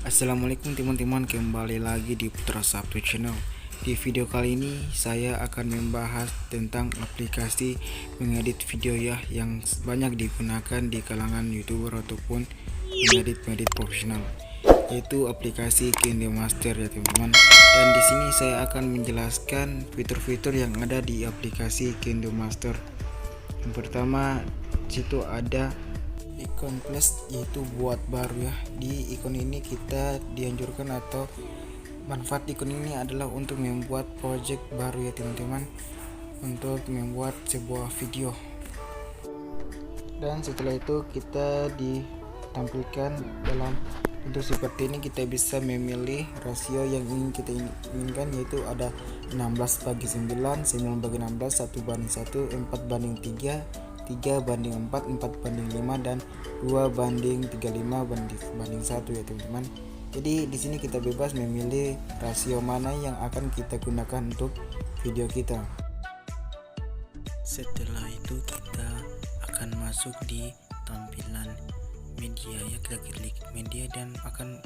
Assalamualaikum teman-teman, kembali lagi di Putra Sabtu Channel. Di video kali ini saya akan membahas tentang aplikasi mengedit video ya yang banyak digunakan di kalangan YouTuber ataupun pengedit profesional, yaitu aplikasi KineMaster ya teman-teman. Dan di sini saya akan menjelaskan fitur-fitur yang ada di aplikasi KineMaster. Yang pertama, situ ada ikon plus, yaitu buat baru ya. Di ikon ini kita dianjurkan atau manfaat ikon ini adalah untuk membuat project baru ya teman-teman, untuk membuat sebuah video. Dan setelah itu kita ditampilkan dalam bentuk seperti ini. Kita bisa memilih rasio yang ingin kita inginkan, yaitu ada 16:9, 9:16, 1:1, 4:3, 3:4, 4:5, dan 2:35 banding 1 ya teman-teman. Jadi di sini kita bebas memilih rasio mana yang akan kita gunakan untuk video kita. Setelah itu kita akan masuk di tampilan media ya, kita klik media dan akan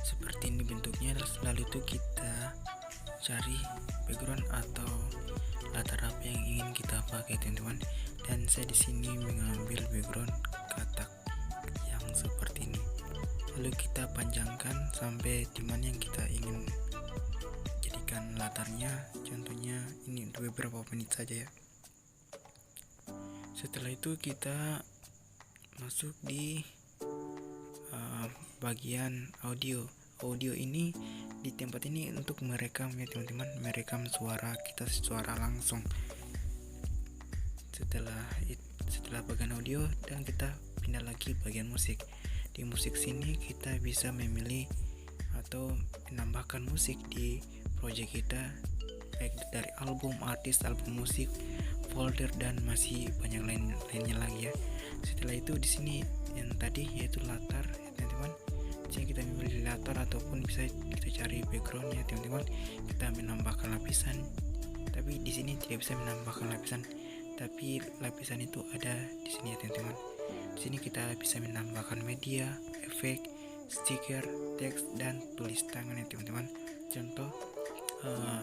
seperti ini bentuknya. Lalu itu kita cari background atau latar apa yang ingin kita pakai teman-teman. Dan saya di sini mengambil background katak yang seperti ini. Lalu kita panjangkan sampai dimana yang kita ingin jadikan latarnya. Contohnya ini untuk beberapa menit saja ya. Setelah itu kita masuk di bagian audio. Audio ini di tempat ini untuk merekam ya teman-teman, merekam suara kita, suara langsung. Setelah bagian audio, dan kita pindah lagi bagian musik. Di musik sini kita bisa memilih atau menambahkan musik di project kita, baik dari album, artis, album musik, folder, dan masih banyak lainnya lagi ya. Setelah itu di sini yang tadi yaitu latar ya teman-teman. Di sini kita memilih latar ataupun bisa kita cari background ya teman-teman. Kita menambahkan lapisan, tapi di sini tidak bisa menambahkan lapisan, tapi lapisan itu ada di sini ya teman-teman. Di sini kita bisa menambahkan media, efek, stiker, teks, dan tulis tangan ya teman-teman. Contoh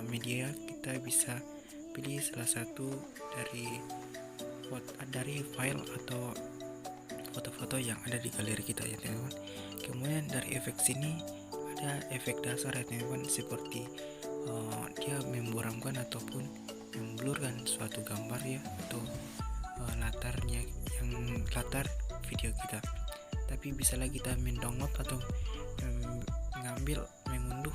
media, kita bisa pilih salah satu dari file atau foto-foto yang ada di galeri kita ya teman-teman. Kemudian dari efek sini ada efek dasar ya teman-teman, seperti dia memburamkan ataupun memblurkan suatu gambar ya, atau latarnya yang latar video kita. Tapi bisa lagi kita mendownload atau mengunduh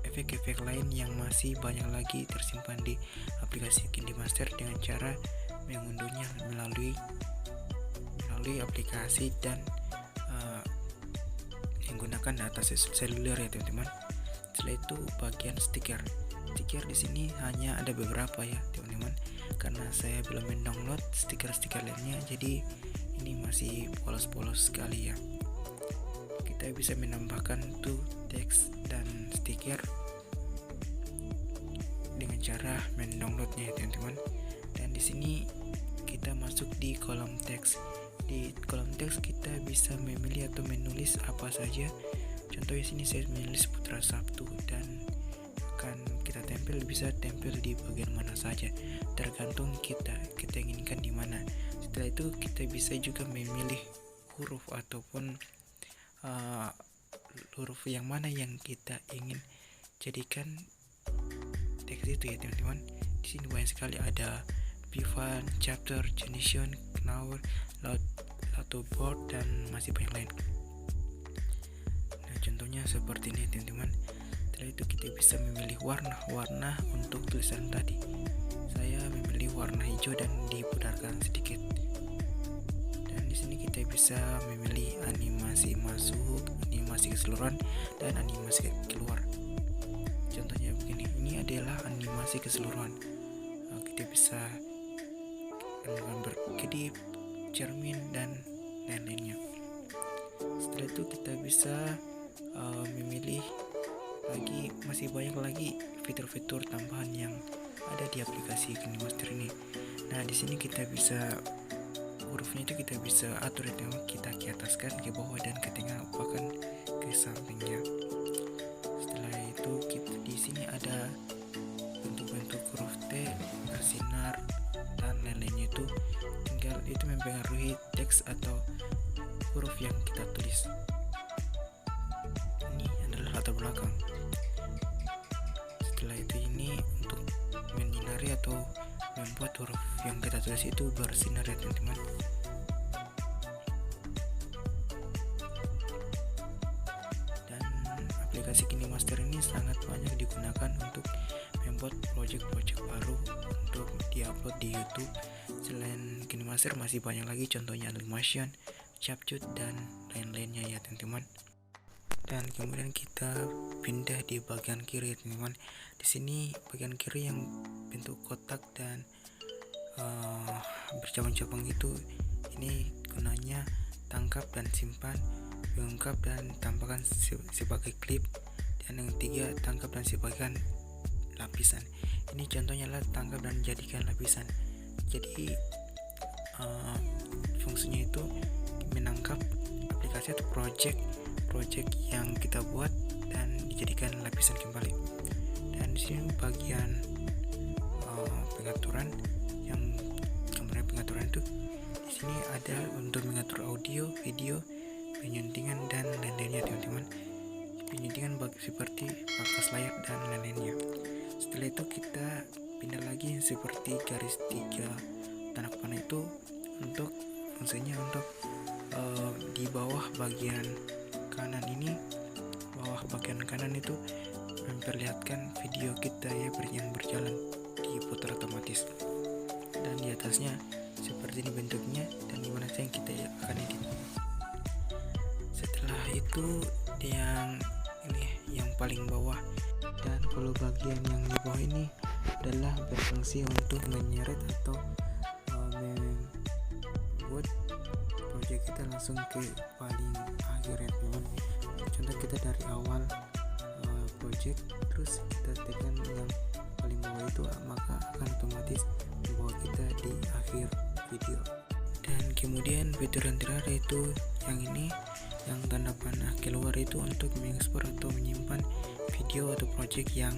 efek-efek lain yang masih banyak lagi tersimpan di aplikasi KineMaster dengan cara mengunduhnya melalui aplikasi dan menggunakan data seluler ya teman-teman. Setelah itu bagian stiker di sini hanya ada beberapa ya teman-teman, karena saya belum mendownload stiker lainnya, jadi ini masih polos-polos sekali ya. Kita bisa menambahkan tuh teks dan stiker dengan cara mendownloadnya ya teman-teman. Dan di sini kita masuk di kolom teks. Di kolom teks kita bisa memilih atau menulis apa saja. Contohnya sini saya menulis Putra Sabtu, dan akan kita bisa tempel di bagian mana saja, tergantung kita inginkan di mana. Setelah itu kita bisa juga memilih huruf ataupun huruf yang mana yang kita ingin jadikan teks itu ya teman-teman. Di sini banyak sekali, ada Vivan, chapter, generation, knower, board, dan masih banyak lain. Nah, contohnya seperti ini teman-teman. Setelah itu kita bisa memilih warna untuk tulisan tadi. Saya memilih warna hijau dan diputarkan sedikit. Dan di sini kita bisa memilih animasi masuk, animasi keseluruhan, dan animasi keluar. Contohnya begini, ini adalah animasi keseluruhan. Kita bisa berkedip, cermin, dan lain-lainnya. Setelah itu kita bisa memilih lagi, masih banyak lagi fitur-fitur tambahan yang ada di aplikasi KineMaster ini. Nah, di sini kita bisa hurufnya itu kita bisa atur, itu kita ke atas kan, ke bawah, dan ke tengah, bahkan ke sampingnya. Setelah itu kita di sini ada bentuk-bentuk huruf T, bersinar, dan lain-lainnya. Itu tinggal itu mempengaruhi teks atau huruf yang kita tulis. Ini adalah latar belakang. Setelah itu ini untuk menyinari atau membuat huruf yang kita tulis itu bersinar ya teman-teman. Dan aplikasi KineMaster ini sangat banyak digunakan untuk membuat project-project baru untuk diupload di YouTube. Selain KineMaster masih banyak lagi, contohnya Animation, CapCut, dan lain-lainnya ya teman-teman. Dan kemudian kita pindah di bagian kiri teman-teman. Di sini bagian kiri yang bentuk kotak dan bercabang-cabang itu, ini gunanya tangkap dan simpan, ungkap dan tambahkan sebagai klip, dan yang ketiga tangkap dan sebagai lapisan. Ini contohnya adalah tangkap dan jadikan lapisan. Jadi fungsinya itu menangkap aplikasi atau project yang kita buat dan dijadikan lapisan kembali. Dan di sini bagian pengaturan, yang kemudian pengaturan itu di sini ada untuk mengatur audio, video, penyuntingan dan lain-lainnya teman-teman. Penyuntingan seperti bakas layar dan lain-lainnya. Setelah itu kita pindah lagi seperti garis 3 tanda panah itu untuk fungsinya untuk di bawah bagian kanan ini, bawah bagian kanan itu memperlihatkan video kita ya yang berjalan diputar otomatis. Dan di atasnya seperti ini bentuknya dan dimana saja yang kita akan edit. Setelah itu yang ini yang paling bawah, dan kalau bagian yang di bawah ini adalah berfungsi untuk menyeret atau membuat project kita langsung ke paling akhir ya teman. Contoh kita dari awal project terus kita tekan yang paling bawah itu, maka akan otomatis membawa kita di akhir video. Dan kemudian fitur yang terakhir itu yang ini, yang tanda panah keluar itu untuk mengekspor atau menyimpan video atau project yang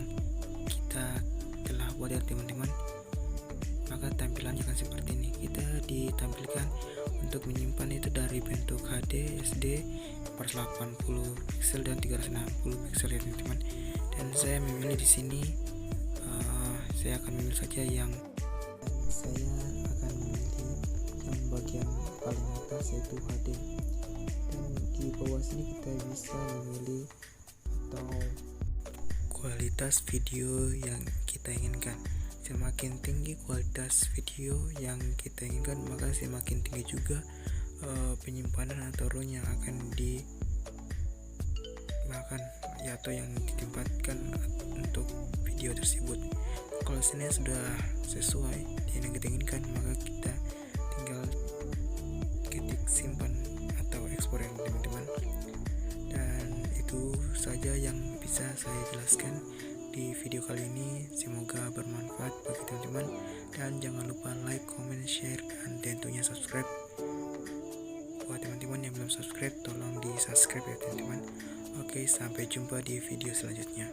kita telah buat ya teman-teman. Maka tampilannya akan seperti ini. Kita ditampilkan untuk menyimpan itu dari bentuk HD, SD, 480 pixel dan 360 pixel ya teman-teman. Dan saya memilih di sini, saya akan memilih saja yang bagian paling atas yaitu HD. Dan di bawah sini kita bisa memilih atau kualitas video yang kita inginkan. Semakin tinggi kualitas video yang kita inginkan, maka semakin tinggi juga penyimpanan atau ROM yang akan atau yang ditempatkan untuk video tersebut. Kalau sini sudah sesuai yang kita inginkan, maka kita tinggal ketik simpan atau ekspor ya teman-teman. Dan itu saja yang bisa saya jelaskan di video kali ini. Semoga bermanfaat bagi teman-teman, dan jangan lupa like, comment, share, dan tentunya subscribe. Buat teman-teman yang belum subscribe, tolong di subscribe ya teman-teman. Oke, sampai jumpa di video selanjutnya.